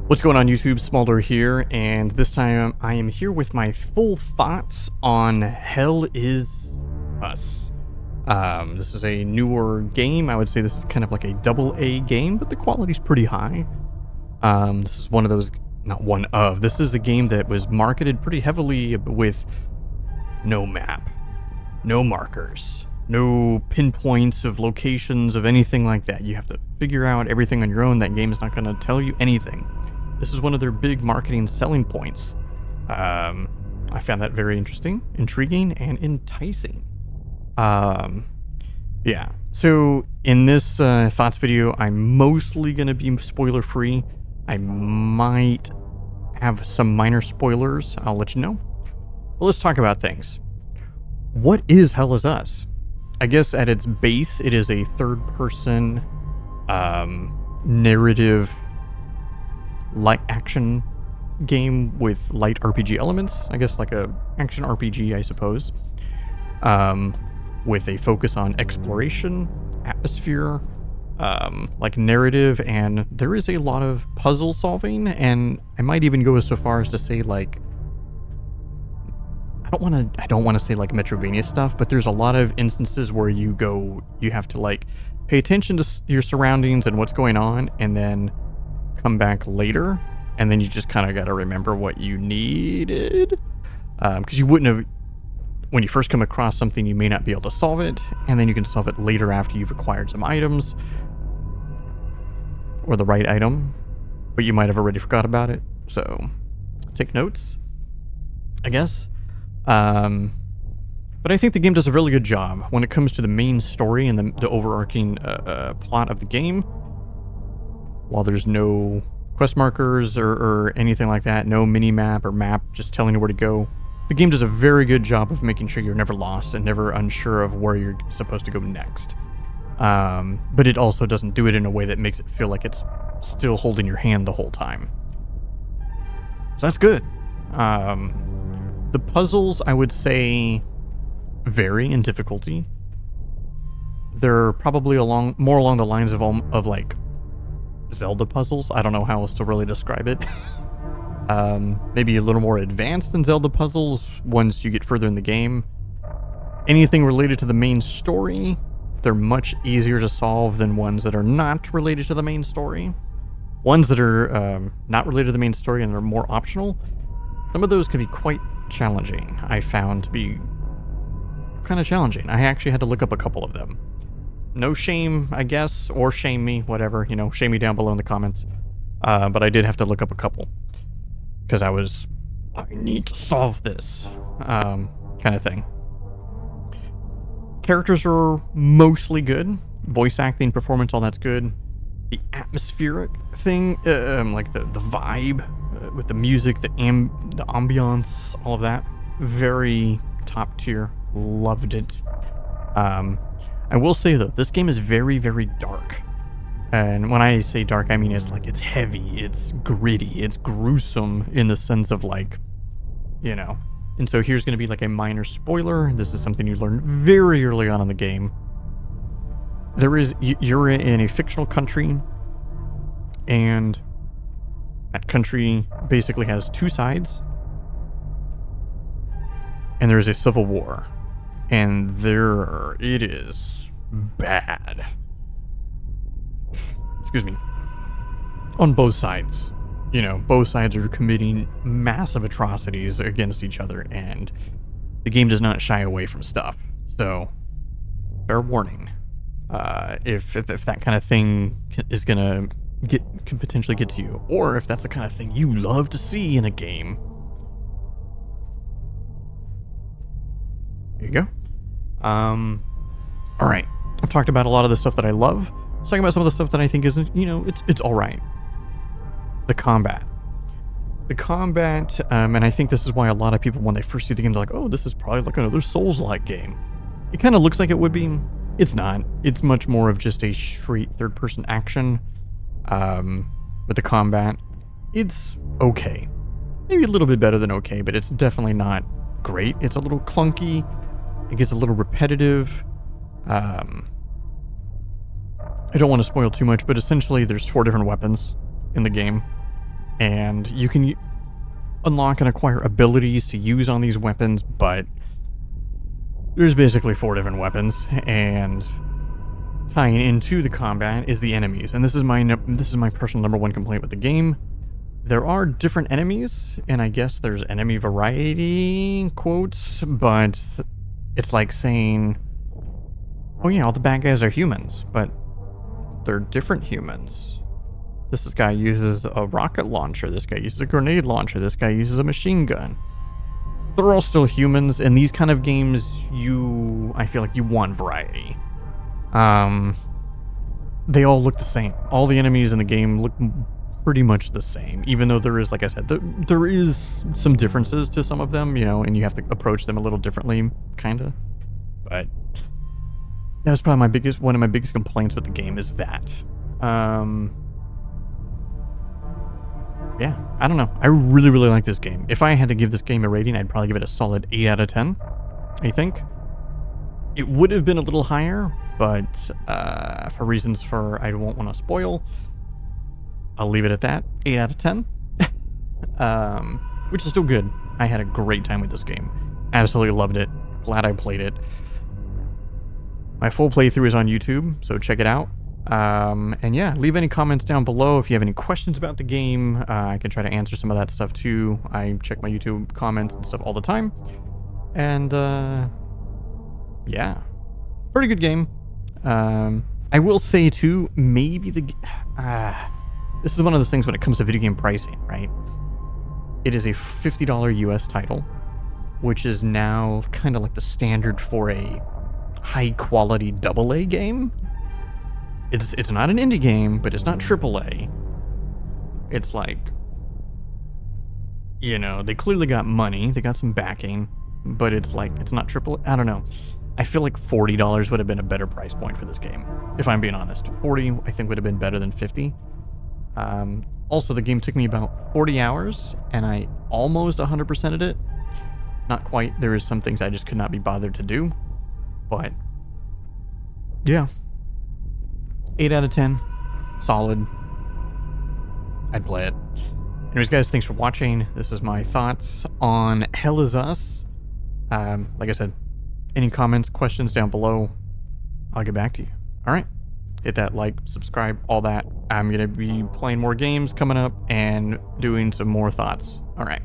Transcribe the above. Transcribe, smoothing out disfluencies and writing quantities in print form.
What's going on YouTube? Smaldor here, and this time I am here with my full thoughts on Hell Is Us. This is a newer game. I would say this is kind of like a AA game, but the quality's pretty high. This is one of those, this is the game that was marketed pretty heavily with no map, no markers, no pinpoints of locations of anything like that. You have to figure out everything on your own. That game is not going to tell you anything. This is one of their big marketing selling points. I found that very interesting, intriguing, and enticing. Yeah. So in this thoughts video, I'm mostly going to be spoiler free. I might have some minor spoilers. I'll let you know. But let's talk about things. What is Hell Is Us? I guess at its base, it is a third-person narrative light action game with light RPG elements. I guess like a action RPG, I suppose. With a focus on exploration, atmosphere, like narrative, and there is a lot of puzzle solving, and I might even go so far as to say like I don't want to say like Metroidvania stuff, but there's a lot of instances where you have to like pay attention to your surroundings and what's going on, and then come back later, and then you just kind of got to remember what you needed, because you wouldn't have, when you first come across something, you may not be able to solve it, and then you can solve it later after you've acquired some items or the right item, but you might have already forgot about it. So take notes, I guess. But I think the game does a really good job when it comes to the main story and the overarching plot of the game. While there's no quest markers or anything like that, no mini-map or map just telling you where to go, the game does a very good job of making sure you're never lost and never unsure of where you're supposed to go next. But it also doesn't do it in a way that makes it feel like it's still holding your hand the whole time. So that's good. The puzzles, I would say, vary in difficulty. They're probably more along the lines of like Zelda puzzles. I don't know how else to really describe it. Maybe a little more advanced than Zelda puzzles once you get further in the game. Anything related to the main story, they're much easier to solve than ones that are not related to the main story. Ones that are not related to the main story and are more optional, some of those can be quite challenging. I found to be kind of challenging. I actually had to look up a couple of them. No shame, I guess, or shame me, whatever, shame me down below in the comments. But I did have to look up a couple because I need to solve this kind of thing. Characters are mostly good. Voice acting, performance, all that's good. The atmospheric thing, like the vibe with the music, the ambiance, all of that, very top tier. Loved it. I will say though, this game is very, very dark. And when I say dark, I mean it's heavy, it's gritty, it's gruesome in the sense of like, And so here's going to be like a minor spoiler. This is something you learn very early on in the game. You're in a fictional country, and that country basically has two sides. And there's a civil war. And it is bad. Excuse me. On both sides. Both sides are committing massive atrocities against each other, and the game does not shy away from stuff. So, fair warning. If that kind of thing is gonna could potentially get to you, or if that's the kind of thing you love to see in a game, there you go. All right. I've talked about a lot of the stuff that I love. Let's talk about some of the stuff that I think isn't, it's all right. The combat, and I think this is why a lot of people, when they first see the game, they're like, oh, this is probably like another Souls-like game. It kind of looks like it would be. It's not. It's much more of just a straight third-person action. With the combat, it's okay. Maybe a little bit better than okay, but it's definitely not great. It's a little clunky. It gets a little repetitive. I don't want to spoil too much, but essentially there's 4 different weapons in the game. and you can unlock and acquire abilities to use on these weapons, but there's basically 4 different weapons, and tying into the combat is the enemies. And this is my personal number 1 complaint with the game. There are different enemies, and I guess there's enemy variety, quotes, but it's like saying, oh yeah, all the bad guys are humans, but they're different humans. This guy uses a rocket launcher, this guy uses a grenade launcher, this guy uses a machine gun. They're all still humans. In these kind of games, I feel like you want variety. They all look the same. All the enemies in the game look pretty much the same, even though there is, like I said, there is some differences to some of them, you know, and you have to approach them a little differently, kinda. But that was probably one of my biggest complaints with the game is that. Yeah, I don't know. I really, really like this game. If I had to give this game a rating, I'd probably give it a solid 8 out of 10, I think. It would have been a little higher, but for reasons I won't want to spoil, I'll leave it at that. 8 out of 10. Which is still good. I had a great time with this game. Absolutely loved it. Glad I played it. My full playthrough is on YouTube, so check it out. And yeah, leave any comments down below if you have any questions about the game. I can try to answer some of that stuff too. I check my YouTube comments and stuff all the time. And yeah, pretty good game. I will say too, maybe this is one of those things when it comes to video game pricing, right? It is a $50 US title, which is now kind of like the standard for a high quality AA game. It's not an indie game, but it's not AAA. It's like, you know, they clearly got money, they got some backing, but it's like, it's not AAA. I don't know. I feel like $40 would have been a better price point for this game, if I'm being honest. 40, I think, would have been better than 50. Also, the game took me about 40 hours, and I almost 100%ed it. Not quite. There is some things I just could not be bothered to do, but yeah. 8 out of 10. Solid. I'd play it. Anyways, guys, thanks for watching. This is my thoughts on Hell Is Us. Like I said, any comments, questions down below, I'll get back to you. All right? Hit that like, subscribe, all that. I'm going to be playing more games coming up and doing some more thoughts. All right.